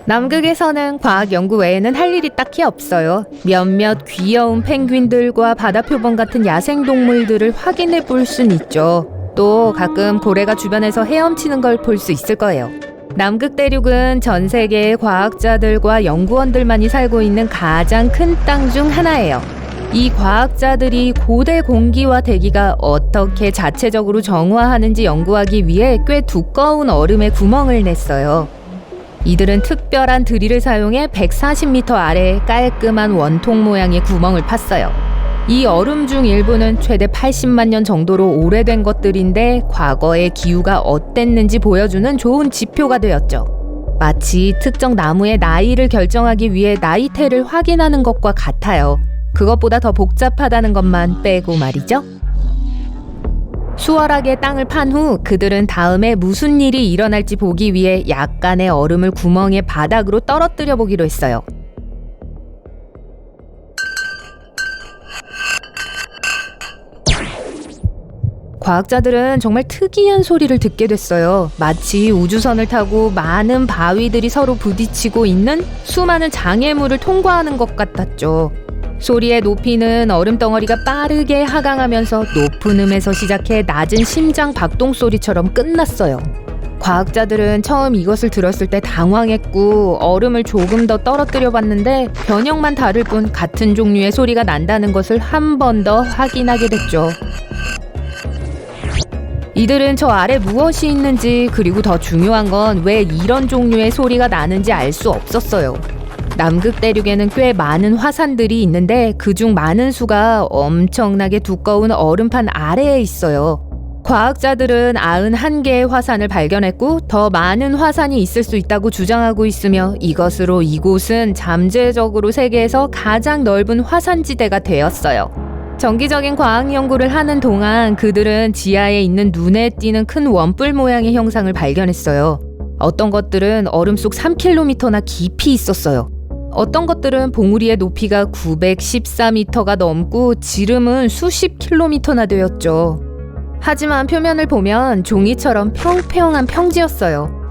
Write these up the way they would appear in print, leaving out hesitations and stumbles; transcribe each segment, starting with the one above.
남극에서는 과학 연구 외에는 할 일이 딱히 없어요. 몇몇 귀여운 펭귄들과 바다표범 같은 야생동물들을 확인해 볼 순 있죠. 또 가끔 고래가 주변에서 헤엄치는 걸 볼 수 있을 거예요. 남극 대륙은 전 세계의 과학자들과 연구원들만이 살고 있는 가장 큰 땅 중 하나예요. 이 과학자들이 고대 공기와 대기가 어떻게 자체적으로 정화하는지 연구하기 위해 꽤 두꺼운 얼음에 구멍을 냈어요. 이들은 특별한 드릴을 사용해 140m 아래에 깔끔한 원통 모양의 구멍을 팠어요. 이 얼음 중 일부는 최대 80만 년 정도로 오래된 것들인데 과거의 기후가 어땠는지 보여주는 좋은 지표가 되었죠. 마치 특정 나무의 나이를 결정하기 위해 나이테를 확인하는 것과 같아요. 그것보다 더 복잡하다는 것만 빼고 말이죠. 수월하게 땅을 판 후 그들은 다음에 무슨 일이 일어날지 보기 위해 약간의 얼음을 구멍의 바닥으로 떨어뜨려 보기로 했어요. 과학자들은 정말 특이한 소리를 듣게 됐어요. 마치 우주선을 타고 많은 바위들이 서로 부딪히고 있는 수많은 장애물을 통과하는 것 같았죠. 소리의 높이는 얼음 덩어리가 빠르게 하강하면서 높은 음에서 시작해 낮은 심장 박동 소리처럼 끝났어요. 과학자들은 처음 이것을 들었을 때 당황했고 얼음을 조금 더 떨어뜨려 봤는데 변형만 다를 뿐 같은 종류의 소리가 난다는 것을 한 번 더 확인하게 됐죠. 이들은 저 아래 무엇이 있는지, 그리고 더 중요한 건 왜 이런 종류의 소리가 나는지 알 수 없었어요. 남극 대륙에는 꽤 많은 화산들이 있는데 그중 많은 수가 엄청나게 두꺼운 얼음판 아래에 있어요. 과학자들은 91개의 화산을 발견했고 더 많은 화산이 있을 수 있다고 주장하고 있으며 이것으로 이곳은 잠재적으로 세계에서 가장 넓은 화산지대가 되었어요. 정기적인 과학 연구를 하는 동안 그들은 지하에 있는 눈에 띄는 큰 원뿔 모양의 형상을 발견했어요. 어떤 것들은 얼음 속 3km나 깊이 있었어요. 어떤 것들은 봉우리의 높이가 914m가 넘고 지름은 수십 킬로미터나 되었죠. 하지만 표면을 보면 종이처럼 평평한 평지였어요.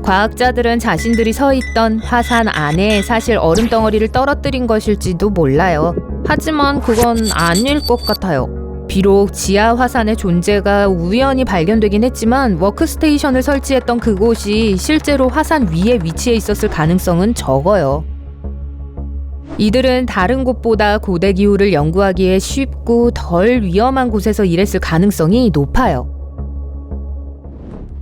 과학자들은 자신들이 서 있던 화산 안에 사실 얼음 덩어리를 떨어뜨린 것일지도 몰라요. 하지만 그건 아닐 것 같아요. 비록 지하 화산의 존재가 우연히 발견되긴 했지만 워크스테이션을 설치했던 그곳이 실제로 화산 위에 위치해 있었을 가능성은 적어요. 이들은 다른 곳보다 고대 기후를 연구하기에 쉽고 덜 위험한 곳에서 일했을 가능성이 높아요.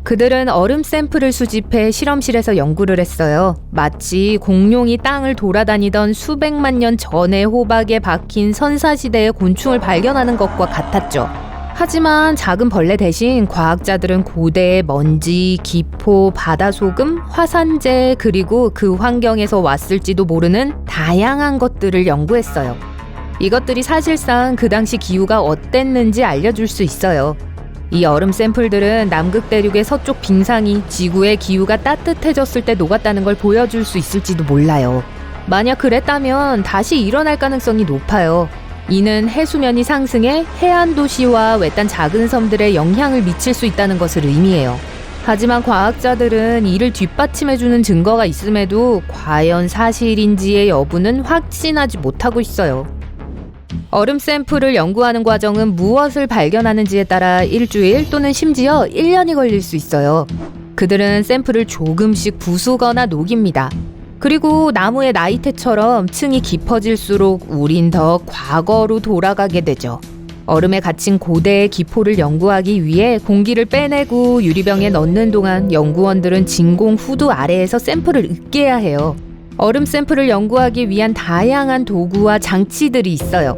그들은 얼음 샘플을 수집해 실험실에서 연구를 했어요. 마치 공룡이 땅을 돌아다니던 수백만 년 전의 호박에 박힌 선사시대의 곤충을 발견하는 것과 같았죠. 하지만 작은 벌레 대신 과학자들은 고대의 먼지, 기포, 바다소금, 화산재, 그리고 그 환경에서 왔을지도 모르는 다양한 것들을 연구했어요. 이것들이 사실상 그 당시 기후가 어땠는지 알려줄 수 있어요. 이 얼음 샘플들은 남극 대륙의 서쪽 빙상이 지구의 기후가 따뜻해졌을 때 녹았다는 걸 보여줄 수 있을지도 몰라요. 만약 그랬다면 다시 일어날 가능성이 높아요. 이는 해수면이 상승해 해안 도시와 외딴 작은 섬들에 영향을 미칠 수 있다는 것을 의미해요. 하지만 과학자들은 이를 뒷받침해주는 증거가 있음에도 과연 사실인지의 여부는 확신하지 못하고 있어요. 얼음 샘플을 연구하는 과정은 무엇을 발견하는지에 따라 일주일 또는 심지어 1년이 걸릴 수 있어요. 그들은 샘플을 조금씩 부수거나 녹입니다. 그리고 나무의 나이테처럼 층이 깊어질수록 우린 더 과거로 돌아가게 되죠. 얼음에 갇힌 고대의 기포를 연구하기 위해 공기를 빼내고 유리병에 넣는 동안 연구원들은 진공 후드 아래에서 샘플을 으깨야 해요. 얼음 샘플을 연구하기 위한 다양한 도구와 장치들이 있어요.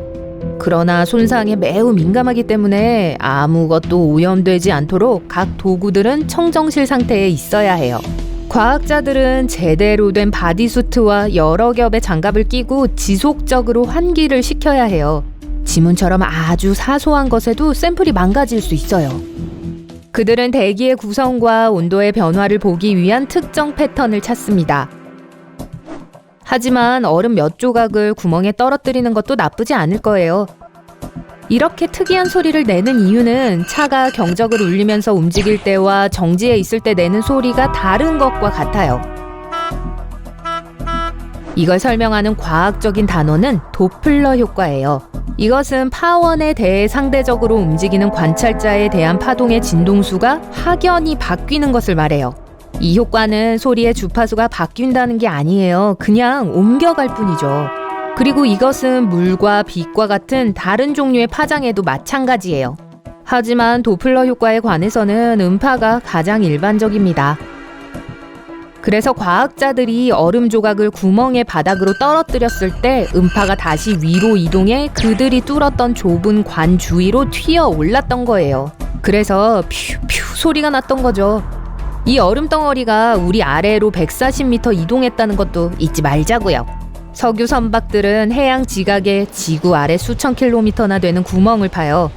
그러나 손상에 매우 민감하기 때문에 아무것도 오염되지 않도록 각 도구들은 청정실 상태에 있어야 해요. 과학자들은 제대로 된 바디수트와 여러 겹의 장갑을 끼고 지속적으로 환기를 시켜야 해요. 지문처럼 아주 사소한 것에도 샘플이 망가질 수 있어요. 그들은 대기의 구성과 온도의 변화를 보기 위한 특정 패턴을 찾습니다. 하지만 얼음 몇 조각을 구멍에 떨어뜨리는 것도 나쁘지 않을 거예요. 이렇게 특이한 소리를 내는 이유는 차가 경적을 울리면서 움직일 때와 정지해 있을 때 내는 소리가 다른 것과 같아요. 이걸 설명하는 과학적인 단어는 도플러 효과예요. 이것은 파원에 대해 상대적으로 움직이는 관찰자에 대한 파동의 진동수가 확연히 바뀌는 것을 말해요. 이 효과는 소리의 주파수가 바뀐다는 게 아니에요. 그냥 옮겨갈 뿐이죠. 그리고 이것은 물과 빛과 같은 다른 종류의 파장에도 마찬가지예요. 하지만 도플러 효과에 관해서는 음파가 가장 일반적입니다. 그래서 과학자들이 얼음 조각을 구멍의 바닥으로 떨어뜨렸을 때 음파가 다시 위로 이동해 그들이 뚫었던 좁은 관 주위로 튀어 올랐던 거예요. 그래서 퓨퓨 소리가 났던 거죠. 이 얼음 덩어리가 우리 아래로 140m 이동했다는 것도 잊지 말자고요. 석유 선박들은 해양 지각에 지구 아래 수천 킬로미터나 되는 구멍을 파요.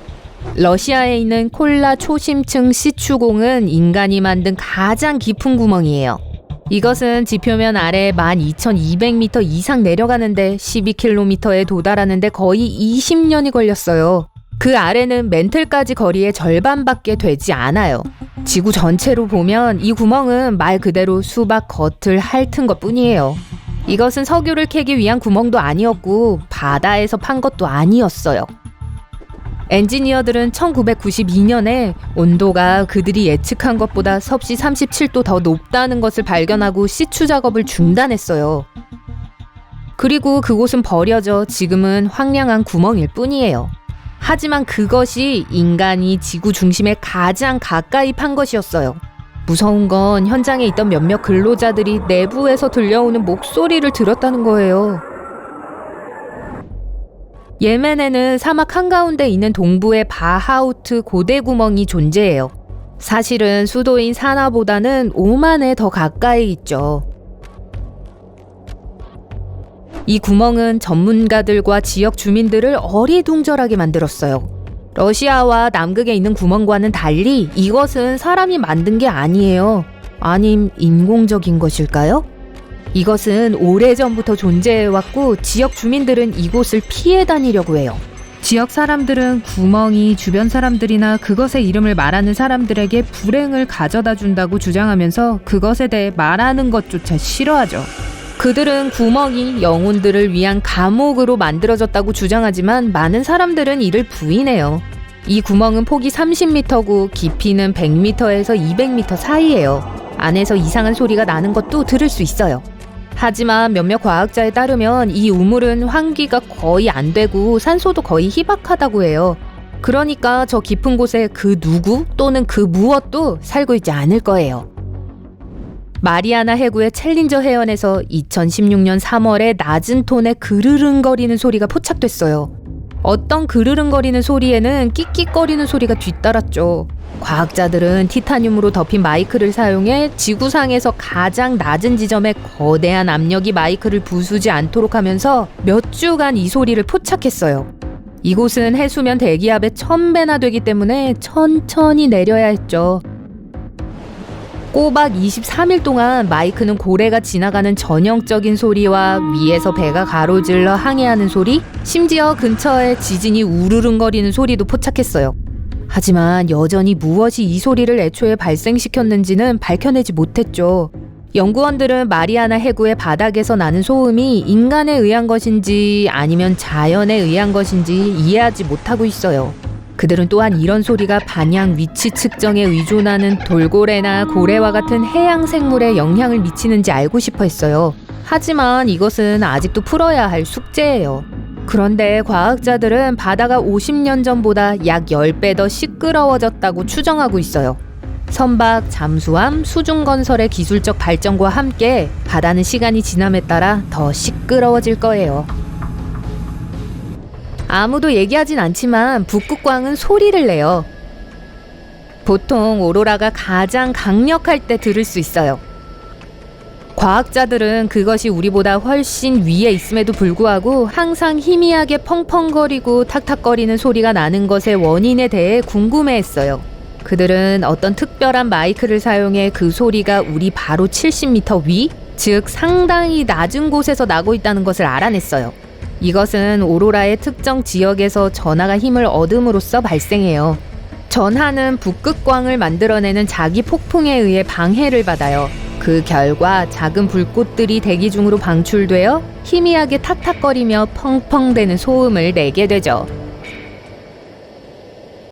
러시아에 있는 콜라 초심층 시추공은 인간이 만든 가장 깊은 구멍이에요. 이것은 지표면 아래 12,200m 이상 내려가는데 12km에 도달하는데 거의 20년이 걸렸어요. 그 아래는 멘틀까지 거리의 절반밖에 되지 않아요. 지구 전체로 보면 이 구멍은 말 그대로 수박 겉을 핥은 것뿐이에요. 이것은 석유를 캐기 위한 구멍도 아니었고 바다에서 판 것도 아니었어요. 엔지니어들은 1992년에 온도가 그들이 예측한 것보다 섭씨 37도 더 높다는 것을 발견하고 시추 작업을 중단했어요. 그리고 그곳은 버려져 지금은 황량한 구멍일 뿐이에요. 하지만 그것이 인간이 지구 중심에 가장 가까이 판 것이었어요. 무서운 건 현장에 있던 몇몇 근로자들이 내부에서 들려오는 목소리를 들었다는 거예요. 예멘에는 사막 한가운데 있는 동부의 바하우트 고대 구멍이 존재해요. 사실은 수도인 사나보다는 오만에 더 가까이 있죠. 이 구멍은 전문가들과 지역 주민들을 어리둥절하게 만들었어요. 러시아와 남극에 있는 구멍과는 달리 이것은 사람이 만든 게 아니에요. 아님 인공적인 것일까요? 이것은 오래전부터 존재해왔고 지역 주민들은 이곳을 피해 다니려고 해요. 지역 사람들은 구멍이 주변 사람들이나 그것의 이름을 말하는 사람들에게 불행을 가져다 준다고 주장하면서 그것에 대해 말하는 것조차 싫어하죠. 그들은 구멍이 영혼들을 위한 감옥으로 만들어졌다고 주장하지만 많은 사람들은 이를 부인해요. 이 구멍은 폭이 30m고 깊이는 100m에서 200m 사이예요. 안에서 이상한 소리가 나는 것도 들을 수 있어요. 하지만 몇몇 과학자에 따르면 이 우물은 환기가 거의 안 되고 산소도 거의 희박하다고 해요. 그러니까 저 깊은 곳에 그 누구 또는 그 무엇도 살고 있지 않을 거예요. 마리아나 해구의 챌린저 해연에서 2016년 3월에 낮은 톤의 그르릉거리는 소리가 포착됐어요. 어떤 그르릉거리는 소리에는 끽끽거리는 소리가 뒤따랐죠. 과학자들은 티타늄으로 덮인 마이크를 사용해 지구상에서 가장 낮은 지점에 거대한 압력이 마이크를 부수지 않도록 하면서 몇 주간 이 소리를 포착했어요. 이곳은 해수면 대기압의 1000배나 되기 때문에 천천히 내려야 했죠. 꼬박 23일 동안 마이크는 고래가 지나가는 전형적인 소리와 위에서 배가 가로질러 항해하는 소리, 심지어 근처에 지진이 우르릉거리는 소리도 포착했어요. 하지만 여전히 무엇이 이 소리를 애초에 발생시켰는지는 밝혀내지 못했죠. 연구원들은 마리아나 해구의 바닥에서 나는 소음이 인간에 의한 것인지 아니면 자연에 의한 것인지 이해하지 못하고 있어요. 그들은 또한 이런 소리가 반향 위치 측정에 의존하는 돌고래나 고래와 같은 해양 생물에 영향을 미치는지 알고 싶어 했어요. 하지만 이것은 아직도 풀어야 할 숙제예요. 그런데 과학자들은 바다가 50년 전보다 약 10배 더 시끄러워졌다고 추정하고 있어요. 선박, 잠수함, 수중건설의 기술적 발전과 함께 바다는 시간이 지남에 따라 더 시끄러워질 거예요. 아무도 얘기하진 않지만 북극광은 소리를 내요. 보통 오로라가 가장 강력할 때 들을 수 있어요. 과학자들은 그것이 우리보다 훨씬 위에 있음에도 불구하고 항상 희미하게 펑펑거리고 탁탁거리는 소리가 나는 것의 원인에 대해 궁금해했어요. 그들은 어떤 특별한 마이크를 사용해 그 소리가 우리 바로 70m 위, 즉 상당히 낮은 곳에서 나고 있다는 것을 알아냈어요. 이것은 오로라의 특정 지역에서 전하가 힘을 얻음으로써 발생해요. 전하는 북극광을 만들어내는 자기 폭풍에 의해 방해를 받아요. 그 결과 작은 불꽃들이 대기 중으로 방출되어 희미하게 탁탁거리며 펑펑대는 소음을 내게 되죠.